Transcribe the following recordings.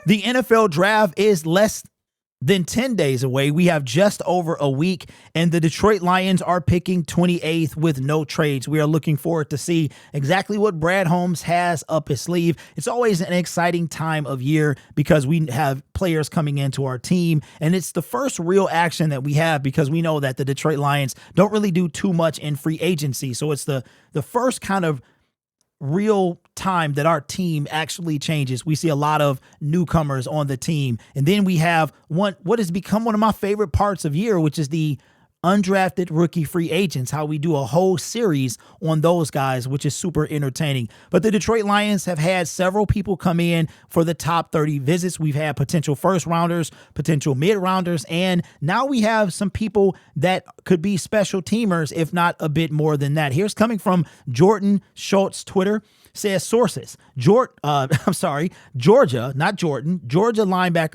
The NFL draft is less than 10 days away. We have just over a week, and the Detroit Lions are picking 28th with no trades. We are looking forward to see exactly what Brad Holmes has up his sleeve. It's always an exciting time of year because we have players coming into our team, and it's the first real action that we have because we know that the Detroit Lions don't really do too much in free agency. So it's the first kind of real time that our team actually changes. We see a lot of newcomers on the team. And then we have what has become one of my favorite parts of year, which is the undrafted rookie free agents, how we do a whole series on those guys, which is super entertaining. But the Detroit Lions have had several people come in for the top 30 visits. We've had potential first rounders, potential mid rounders, and now we have some people that could be special teamers, if not a bit more than that. Here's coming from Jordan Schultz Twitter. Says sources, Georgia linebacker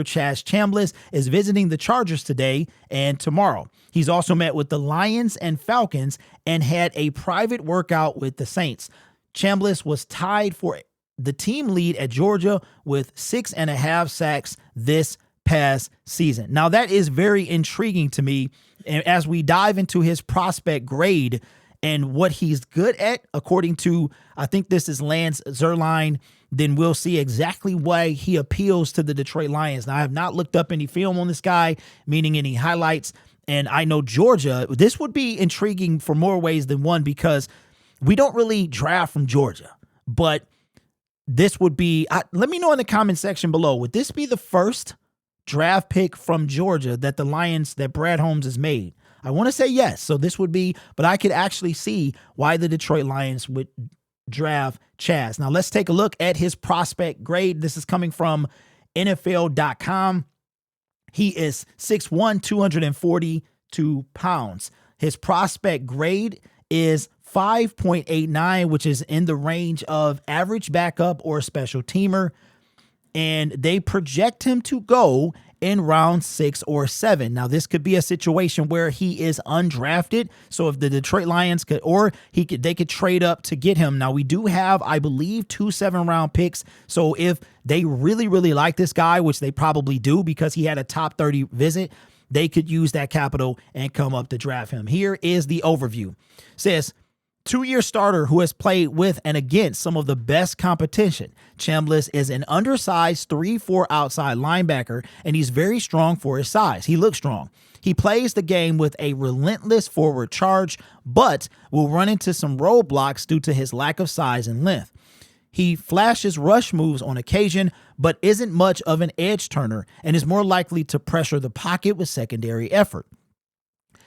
Chaz Chambliss is visiting the Chargers today and tomorrow. He's also met with the Lions and Falcons and had a private workout with the Saints. Chambliss was tied for the team lead at Georgia with 6.5 sacks this past season. Now that is very intriguing to me. And as we dive into his prospect grade and what he's good at, according to, I think this is Lance Zierlein, then we'll see exactly why he appeals to the Detroit Lions. Now, I have not looked up any film on this guy, meaning any highlights, and I know Georgia, this would be intriguing for more ways than one because we don't really draft from Georgia, but this would be, let me know in the comment section below, would this be the first draft pick from Georgia that that Brad Holmes has made? I want to say yes. So this would be, but I could actually see why the Detroit Lions would draft Chaz. Now let's take a look at his prospect grade. This is coming from NFL.com. He is 6'1", 242 pounds. His prospect grade is 5.89, which is in the range of average backup or special teamer. And they project him to go in round 6 or 7. Now, this could be a situation where he is undrafted. So if the Detroit Lions they could trade up to get him. Now, we do have, I believe, 2 7-round picks. So if they really, really like this guy, which they probably do because he had a top 30 visit, they could use that capital and come up to draft him. Here is the overview. It says, 2-year starter who has played with and against some of the best competition. Chambliss is an undersized 3-4 outside linebacker, and he's very strong for his size. He looks strong. He plays the game with a relentless forward charge, but will run into some roadblocks due to his lack of size and length. He flashes rush moves on occasion, but isn't much of an edge turner and is more likely to pressure the pocket with secondary effort.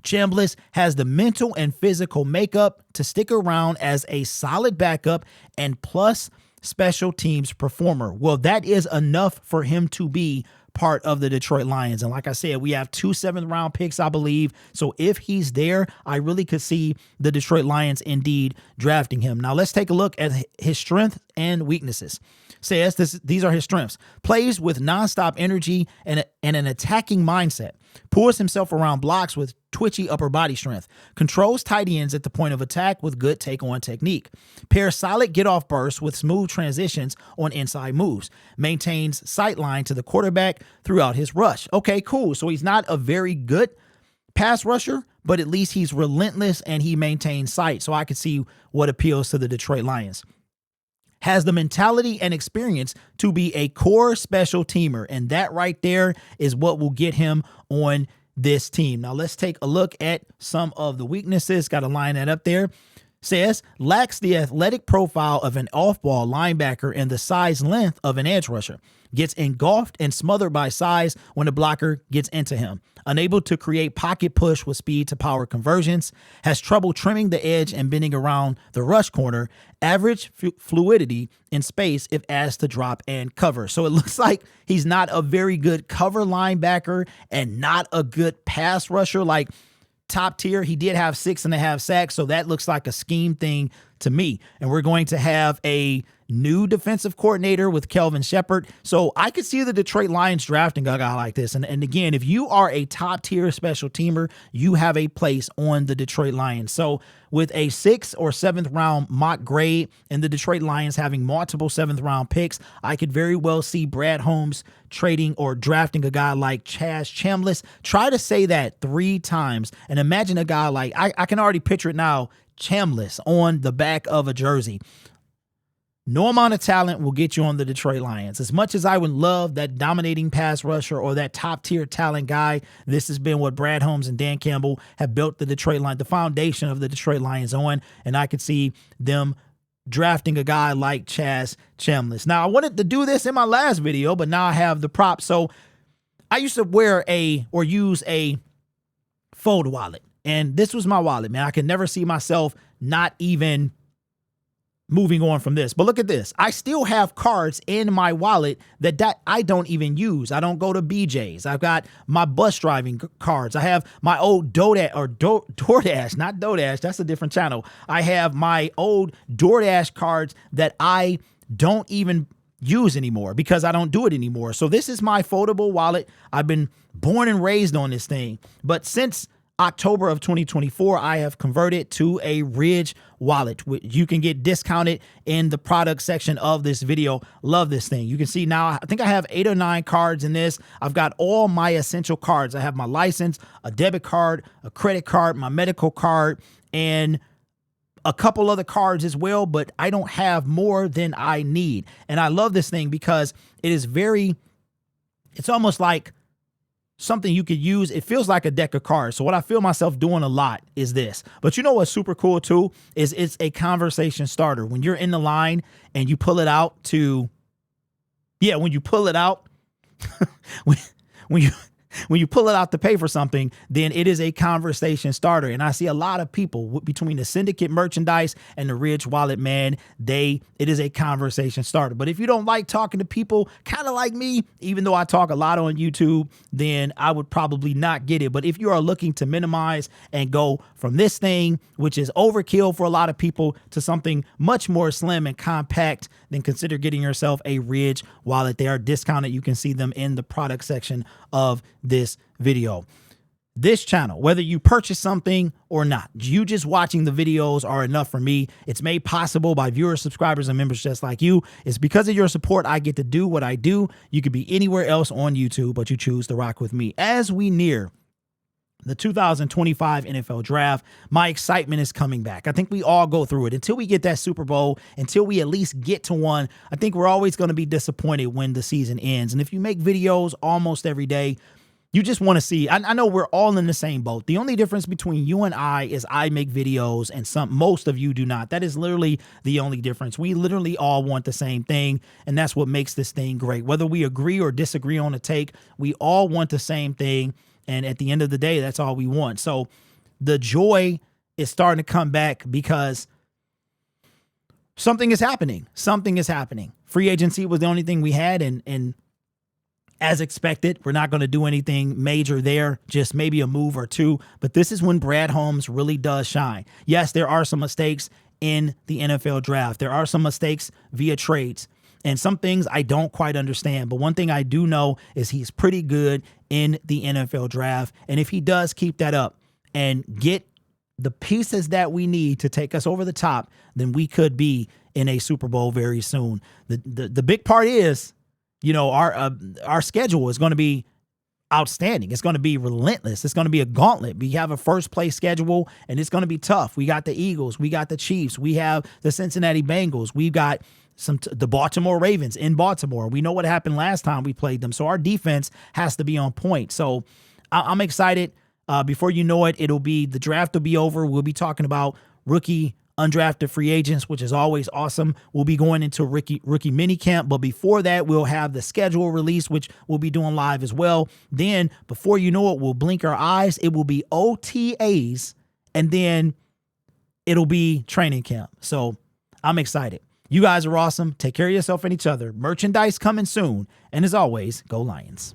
Chambliss has the mental and physical makeup to stick around as a solid backup and plus special teams performer. Well, that is enough for him to be part of the Detroit Lions. And like I said, we have 2 7th-round picks, I believe. So if he's there, I really could see the Detroit Lions indeed drafting him. Now let's take a look at his strengths and weaknesses. Says these are his strengths. Plays with nonstop energy and an attacking mindset. Pulls himself around blocks with twitchy upper body strength. Controls tight ends at the point of attack with good take-on technique. Pairs solid get-off bursts with smooth transitions on inside moves. Maintains sight line to the quarterback throughout his rush. Okay, cool. So he's not a very good pass rusher, but at least he's relentless and he maintains sight. So I could see what appeals to the Detroit Lions. Has the mentality and experience to be a core special teamer. And that right there is what will get him on this team. Now let's take a look at some of the weaknesses. Got to line that up there. Says, lacks the athletic profile of an off-ball linebacker and the size length of an edge rusher. Gets engulfed and smothered by size when the blocker gets into him. Unable to create pocket push with speed to power conversions. Has trouble trimming the edge and bending around the rush corner. Average fluidity in space if asked to drop and cover. So it looks like he's not a very good cover linebacker and not a good pass rusher like top tier. He did have 6.5 sacks, so that looks like a scheme thing to me. And we're going to have a new defensive coordinator with Kelvin Shepard. So I could see the Detroit Lions drafting a guy like this. And again, if you are a top tier special teamer, you have a place on the Detroit Lions. So with a 6th or 7th round mock grade and the Detroit Lions having multiple 7th round picks, I could very well see Brad Holmes trading or drafting a guy like Chaz Chambliss. Try to say that 3 times and imagine a guy like, I can already picture it now, Chambliss on the back of a jersey. No amount of talent will get you on the Detroit Lions. As much as I would love that dominating pass rusher or that top-tier talent guy, this has been what Brad Holmes and Dan Campbell have built the Detroit Lions, the foundation of the Detroit Lions on, and I could see them drafting a guy like Chaz Chambliss. Now, I wanted to do this in my last video, but now I have the prop. So I used to wear or use a fold wallet, and this was my wallet, man. I could never see myself not even moving on from this. But look at this. I still have cards in my wallet that I don't even use. I don't go to BJ's. I've got my bus driving cards. I have my old DoorDash, not Dodash. That's a different channel. I have my old DoorDash cards that I don't even use anymore because I don't do it anymore. So this is my foldable wallet. I've been born and raised on this thing. But since October of 2024, I have converted to a Ridge wallet. You can get discounted in the product section of this video. Love this thing. You can see now, I think I have 8 or 9 cards in this. I've got all my essential cards. I have my license, a debit card, a credit card, my medical card, and a couple other cards as well, but I don't have more than I need. And I love this thing because it is it's almost like something you could use. It feels like a deck of cards. So what I feel myself doing a lot is this. But you know what's super cool too is it's a conversation starter. When you're in the line and you pull it out when you pull it out, when you pull it out to pay for something, then it is a conversation starter. And I see a lot of people between the Syndicate merchandise and the Ridge wallet, man, it is a conversation starter. But if you don't like talking to people kind of like me, even though I talk a lot on YouTube, then I would probably not get it. But if you are looking to minimize and go from this thing, which is overkill for a lot of people, to something much more slim and compact, then consider getting yourself a Ridge wallet. They are discounted. You can see them in the product section of this video. This channel, whether you purchase something or not, you just watching the videos are enough for me. It's made possible by viewers, subscribers, and members just like you. It's because of your support I get to do what I do. You could be anywhere else on YouTube, but you choose to rock with me. As we near the 2025 NFL draft, my excitement is coming back. I think we all go through it. Until we get that Super Bowl, until we at least get to one, I think we're always going to be disappointed when the season ends. And if you make videos almost every day, you just want to see. I know we're all in the same boat. The only difference between you and I is I make videos and most of you do not. That is literally the only difference. We literally all want the same thing, and that's what makes this thing great. Whether we agree or disagree on a take, we all want the same thing. And at the end of the day, that's all we want. So the joy is starting to come back because something is happening. Something is happening. Free agency was the only thing we had. And as expected, we're not going to do anything major there, just maybe a move or two. But this is when Brad Holmes really does shine. Yes, there are some mistakes in the NFL draft. There are some mistakes via trades. And some things I don't quite understand. But one thing I do know is he's pretty good in the NFL draft. And if he does keep that up and get the pieces that we need to take us over the top, then we could be in a Super Bowl very soon. The big part is, you know, our schedule is going to be outstanding. It's going to be relentless. It's going to be a gauntlet. We have a first place schedule and it's going to be tough. We got the Eagles. We got the Chiefs. We have the Cincinnati Bengals. We've got the Baltimore Ravens in Baltimore. We know what happened last time we played them. So our defense has to be on point. So I'm excited. Before you know it, the draft will be over. We'll be talking about rookie undrafted free agents, which is always awesome. We'll be going into rookie mini camp. But before that, we'll have the schedule release, which we'll be doing live as well. Then before you know it, we'll blink our eyes. It will be OTAs and then it'll be training camp. So I'm excited. You guys are awesome. Take care of yourself and each other. Merchandise coming soon. And as always, go Lions.